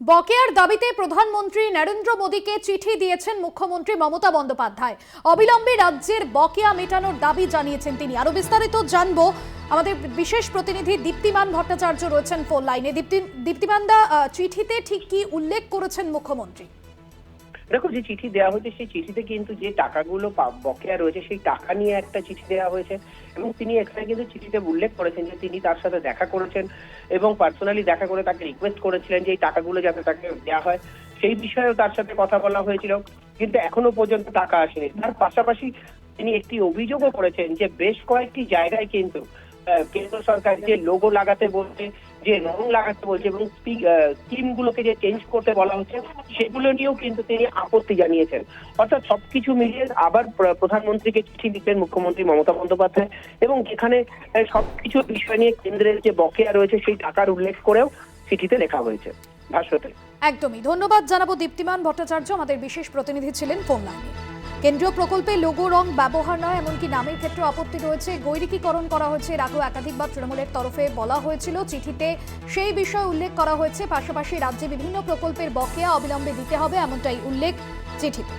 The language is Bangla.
বকেয়ার দাবিতে প্রধানমন্ত্রী নরেন্দ্র মোদীকে চিঠি দিয়েছেন মুখ্যমন্ত্রী মমতা বন্দ্যোপাধ্যায়। অবিলম্বে রাজ্যের বকেয়া মেটানোর দাবি জানিয়েছেন তিনি। আরো বিস্তারিত জানবো, আমাদের বিশেষ প্রতিনিধি দীপ্তিমান ভট্টাচার্য রয়েছেন ফোন লাইনে। দীপ্তিমানদা, চিঠিতে ঠিক কি উল্লেখ করেছেন মুখ্যমন্ত্রী? দেখো, যে চিঠি দেওয়া হয়েছে সেই চিঠিতে কিন্তু যে টাকাগুলো বকেয়া রয়েছে সেই টাকা নিয়ে একটা চিঠি দেওয়া হয়েছে এবং তিনি এখানে কিন্তু চিঠিতে উল্লেখ করেছেন যে তিনি তার সাথে দেখা করেছেন এবং পার্সোনালি দেখা করে তাকে রিকোয়েস্ট করেছিলেন যে এই টাকাগুলো যাতে তাকে দেওয়া হয়, সেই বিষয়েও তার সাথে কথা বলা হয়েছিল, কিন্তু এখনো পর্যন্ত টাকা আসেনি। তার পাশাপাশি তিনি একটি অভিযোগও করেছেন যে বেশ কয়েকটি জায়গায় কিন্তু কেন্দ্র সরকার যে লোগো লাগাতে বলছে, যে রং লাগাতে বলছে এবং স্কিমগুলোকে যে চেঞ্জ করতে বলা হচ্ছে, সেগুলো নিয়েও কিন্তু তিনি আপত্তি জানিয়েছেন। অর্থাৎ সবকিছু মিলিয়ে আবার প্রধানমন্ত্রীকে চিঠি লিখলেন মুখ্যমন্ত্রী মমতা বন্দ্যোপাধ্যায় এবং যেখানে সবকিছু বিষয় নিয়ে কেন্দ্রের যে বকেয়া রয়েছে সেই টাকার উল্লেখ করেও চিঠিতে লেখা হয়েছে ভাষ্যতে। একদমই ধন্যবাদ জানাবো দীপ্তিমান ভট্টাচার্য, আমাদের বিশেষ প্রতিনিধি ছিলেন ফোন লাইনে। কেন্দ্রীয় প্রকল্পে লোগো রং ব্যবহার নয় এমনকি নামের ক্ষেত্রে আপত্তি রয়েছে, গৈরিকীকরণ করা হয়েছে, এর আগেও একাধিকবার তৃণমূলের তরফে বলা হয়েছিল। চিঠিতে সেই বিষয়ে উল্লেখ করা হয়েছে। পাশাপাশি রাজ্যে বিভিন্ন প্রকল্পের বকেয়া অবিলম্বে দিতে হবে এমনটাই উল্লেখ চিঠিতে।